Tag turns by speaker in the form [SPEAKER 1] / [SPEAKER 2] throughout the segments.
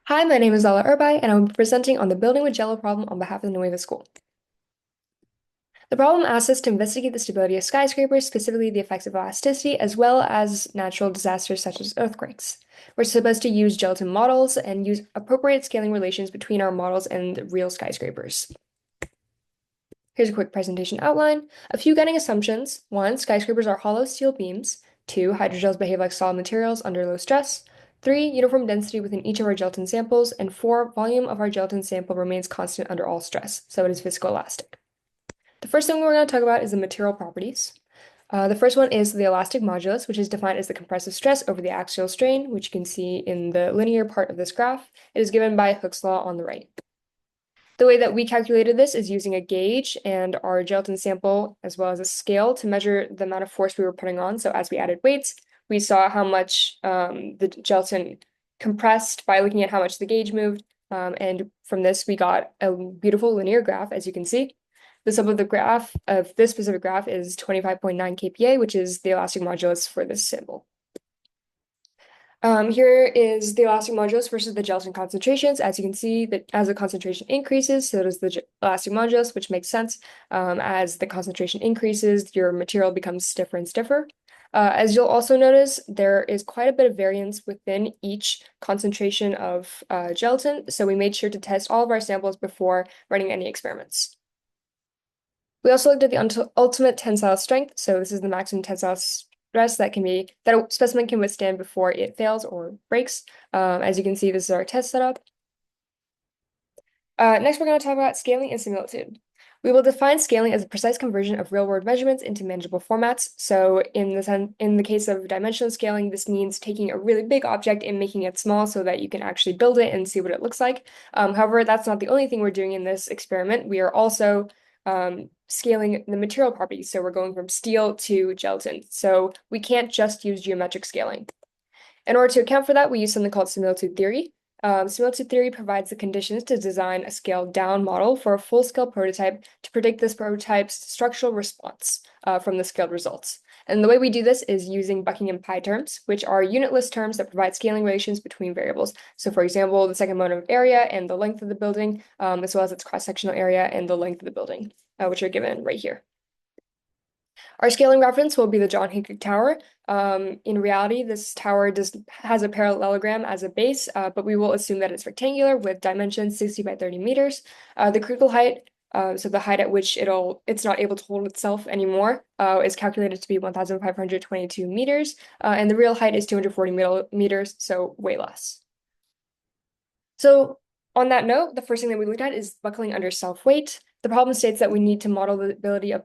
[SPEAKER 1] Hi, my name is Zala Urbai, and I'm presenting on the Building with Jell-O problem on behalf of the Nueva school. The problem asks us to investigate the stability of skyscrapers, specifically the effects of elasticity, as well as natural disasters such as earthquakes. We're supposed to use gelatin models and use appropriate scaling relations between our models and real skyscrapers. Here's a quick presentation outline. A few guiding assumptions. 1. Skyscrapers are hollow steel beams. 2. Hydrogels behave like solid materials under low stress. 3. Uniform density within each of our gelatin samples. And 4. Volume of our gelatin sample remains constant under all stress, so it is viscoelastic. The first thing we're going to talk about is the material properties. The first one is the elastic modulus, which is defined as the compressive stress over the axial strain, which you can see in the linear part of this graph. It is given by Hooke's law on the right. The way that we calculated this is using a gauge and our gelatin sample, as well as a scale, to measure the amount of force we were putting on. So as we added weights, we saw how much the gelatin compressed by looking at how much the gauge moved. And from this, we got a beautiful linear graph, as you can see. The sum of the graph of this specific graph is 25.9 kPa, which is the elastic modulus for this sample. Here is the elastic modulus versus the gelatin concentrations. As you can see, that as the concentration increases, so does the elastic modulus, which makes sense. As the concentration increases, your material becomes stiffer and stiffer. As you'll also notice, there is quite a bit of variance within each concentration of gelatin, so we made sure to test all of our samples before running any experiments. We also looked at the ultimate tensile strength, so this is the maximum tensile stress that a specimen can withstand before it fails or breaks. As you can see, this is our test setup. Next, we're going to talk about scaling and similitude. We will define scaling as a precise conversion of real-world measurements into manageable formats. So in the case of dimensional scaling, this means taking a really big object and making it small so that you can actually build it and see what it looks like. However, that's not the only thing we're doing in this experiment. We are also scaling the material properties. So we're going from steel to gelatin. So we can't just use geometric scaling. In order to account for that, we use something called similitude theory. Similitude theory provides the conditions to design a scaled-down model for a full-scale prototype to predict this prototype's structural response from the scaled results. And the way we do this is using Buckingham pi terms, which are unitless terms that provide scaling relations between variables. So for example, the second moment of area and the length of the building, as well as its cross-sectional area and the length of the building, which are given right here. Our scaling reference will be the John Hancock Tower. In reality, this tower has a parallelogram as a base, but we will assume that it's rectangular with dimensions 60 by 30 meters. The critical height, so the height at which it's not able to hold itself anymore, is calculated to be 1,522 meters, and the real height is 240 meters, so way less. So on that note, the first thing that we looked at is buckling under self-weight. The problem states that we need to model the ability of a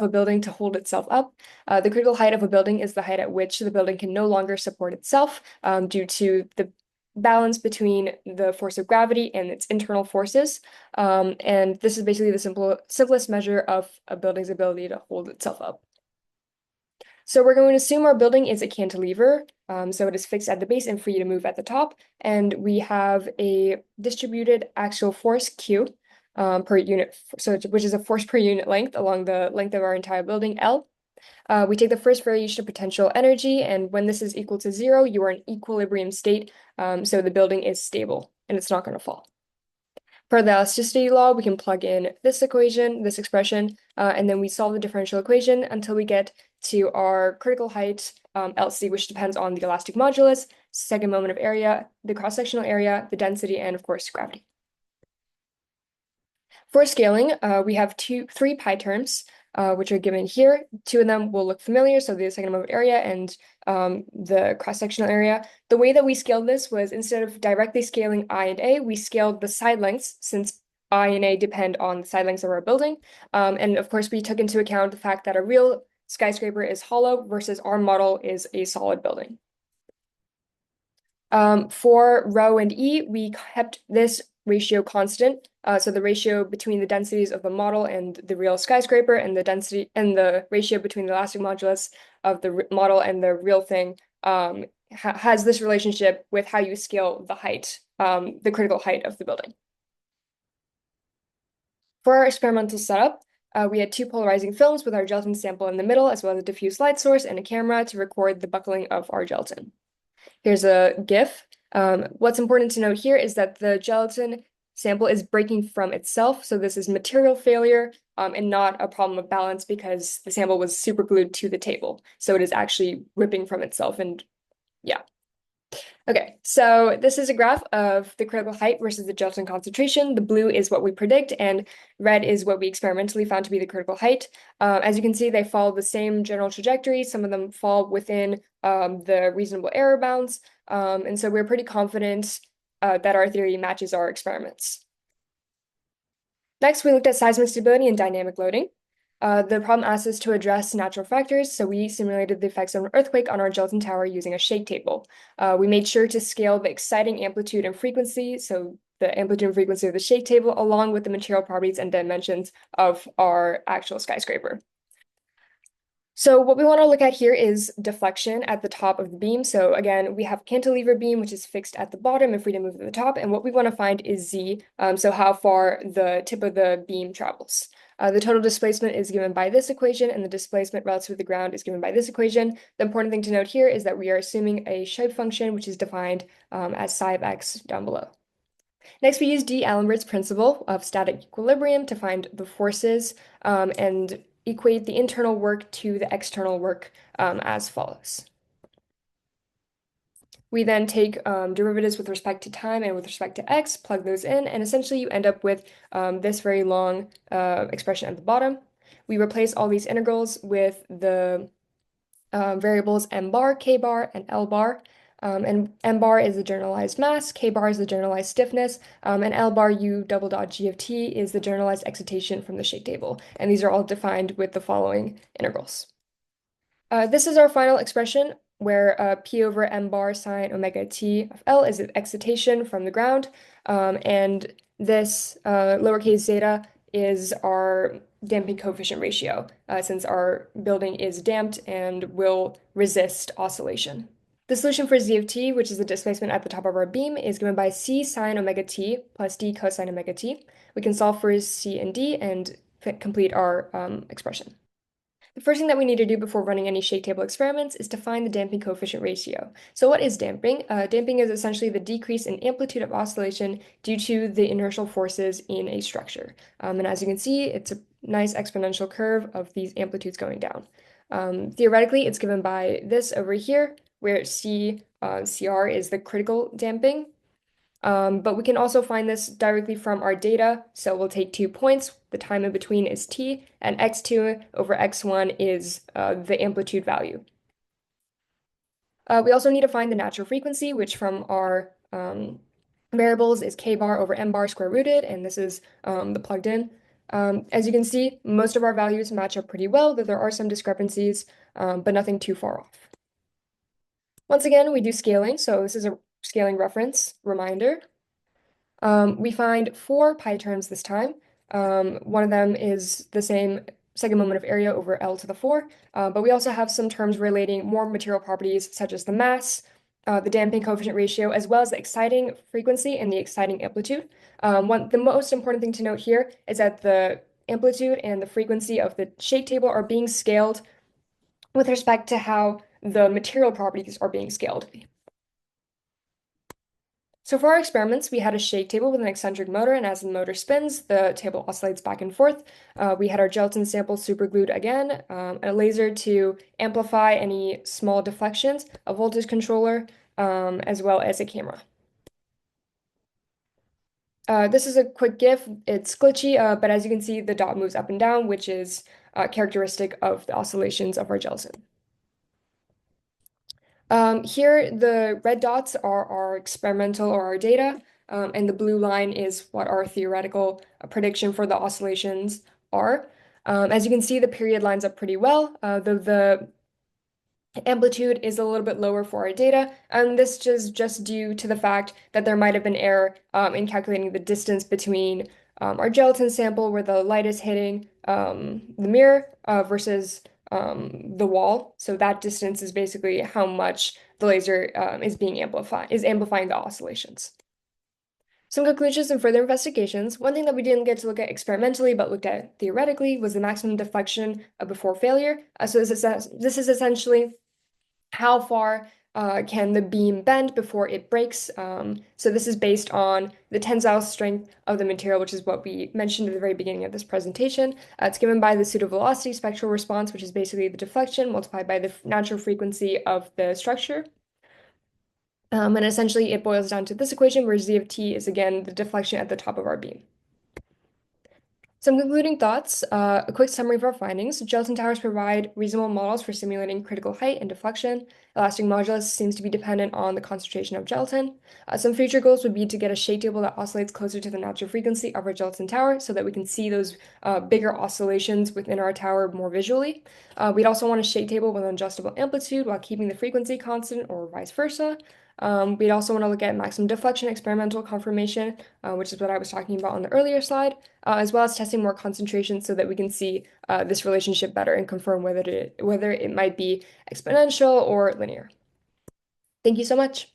[SPEAKER 1] building to hold itself up. The critical height of a building is the height at which the building can no longer support itself due to the balance between the force of gravity and its internal forces. And this is basically the simplest measure of a building's ability to hold itself up. So we're going to assume our building is a cantilever, so it is fixed at the base and free to move at the top. And we have a distributed axial force Q per unit, which is a force per unit length along the length of our entire building, L. We take the first variation of potential energy, and when this is equal to 0, you are in equilibrium state, so the building is stable and it's not going to fall. For the elasticity law, we can plug in this equation, this expression, and then we solve the differential equation until we get to our critical height, LC, which depends on the elastic modulus, second moment of area, the cross-sectional area, the density, and of course, gravity. For scaling, we have three pi terms, which are given here. Two of them will look familiar, so the second moment area and the cross-sectional area. The way that we scaled this was instead of directly scaling I and A, we scaled the side lengths since I and A depend on the side lengths of our building. And of course, we took into account the fact that a real skyscraper is hollow versus our model is a solid building. For rho and E, we kept this ratio constant. So the ratio between the densities of the model and the real skyscraper and the density and the ratio between the elastic modulus of the model and the real thing has this relationship with how you scale the height, the critical height of the building. For our experimental setup, we had two polarizing films with our gelatin sample in the middle, as well as a diffuse light source and a camera to record the buckling of our gelatin. Here's a GIF. What's important to note here is that the gelatin sample is breaking from itself, so this is material failure and not a problem of balance because the sample was super glued to the table. So it is actually ripping from itself and yeah. Okay, so this is a graph of the critical height versus the gelatin concentration. The blue is what we predict, and red is what we experimentally found to be the critical height. As you can see, they follow the same general trajectory. Some of them fall within the reasonable error bounds, and so we're pretty confident that our theory matches our experiments. Next, we looked at seismic stability and dynamic loading. The problem asked us to address natural factors, so we simulated the effects of an earthquake on our gelatin tower using a shake table. We made sure to scale the exciting amplitude and frequency, so the amplitude and frequency of the shake table, along with the material properties and dimensions of our actual skyscraper. So what we want to look at here is deflection at the top of the beam. So again, we have cantilever beam, which is fixed at the bottom and free to move to the top. And what we want to find is Z, so how far the tip of the beam travels. The total displacement is given by this equation, and the displacement relative to the ground is given by this equation. The important thing to note here is that we are assuming a shape function, which is defined as psi of x down below. Next, we use D'Alembert's principle of static equilibrium to find the forces and equate the internal work to the external work as follows. We then take derivatives with respect to time and with respect to x, plug those in, and essentially you end up with this very long expression at the bottom. We replace all these integrals with the variables m bar, k bar, and l bar. And m bar is the generalized mass, k bar is the generalized stiffness, and l bar u double dot g of t is the generalized excitation from the shake table. And these are all defined with the following integrals. This is our final expression where p over m bar sine omega t of L is the excitation from the ground, and this lowercase zeta is our damping coefficient ratio, since our building is damped and will resist oscillation. The solution for z of t, which is the displacement at the top of our beam, is given by c sine omega t plus d cosine omega t. We can solve for c and d and complete our expression. The first thing that we need to do before running any shake table experiments is to find the damping coefficient ratio. So what is damping? Damping is essentially the decrease in amplitude of oscillation due to the inertial forces in a structure. And as you can see, it's a nice exponential curve of these amplitudes going down. Theoretically, it's given by this over here, where CR is the critical damping. But we can also find this directly from our data. So we'll take 2 points. The time in between is t, and x2 over x1 is the amplitude value. We also need to find the natural frequency, which from our variables is k bar over m bar square rooted, and this is the plugged in. As you can see, most of our values match up pretty well, though there are some discrepancies, but nothing too far off. Once again, we do scaling, so this is a scaling reference reminder. We find 4 pi terms this time. One of them is the same second moment of area over L to the 4, but we also have some terms relating more material properties such as the mass, the damping coefficient ratio, as well as the exciting frequency and the exciting amplitude. The most important thing to note here is that the amplitude and the frequency of the shake table are being scaled with respect to how the material properties are being scaled. So for our experiments, we had a shake table with an eccentric motor, and as the motor spins, the table oscillates back and forth. We had our gelatin sample superglued again, a laser to amplify any small deflections, a voltage controller, as well as a camera. This is a quick GIF. It's glitchy, but as you can see, the dot moves up and down, which is characteristic of the oscillations of our gelatin. Here, the red dots are our experimental or our data, and the blue line is what our theoretical prediction for the oscillations are. As you can see, the period lines up pretty well. The amplitude is a little bit lower for our data, and this is just due to the fact that there might have been error in calculating the distance between our gelatin sample where the light is hitting the mirror versus the wall. So that distance is basically how much the laser is amplifying the oscillations. Some conclusions and further investigations. One thing that we didn't get to look at experimentally but looked at theoretically was the maximum deflection before failure. So this is essentially how far can the beam bend before it breaks? So this is based on the tensile strength of the material, which is what we mentioned at the very beginning of this presentation. It's given by the pseudovelocity spectral response, which is basically the deflection multiplied by the natural frequency of the structure. And essentially it boils down to this equation where z of t is again the deflection at the top of our beam. Some concluding thoughts, a quick summary of our findings. Gelatin towers provide reasonable models for simulating critical height and deflection. Elastic modulus seems to be dependent on the concentration of gelatin. Some future goals would be to get a shade table that oscillates closer to the natural frequency of our gelatin tower so that we can see those bigger oscillations within our tower more visually. We'd also want a shade table with an adjustable amplitude while keeping the frequency constant or vice versa. We'd also want to look at maximum deflection experimental confirmation, which is what I was talking about on the earlier slide, as well as testing more concentrations so that we can see this relationship better and confirm whether it might be exponential or linear. Thank you so much.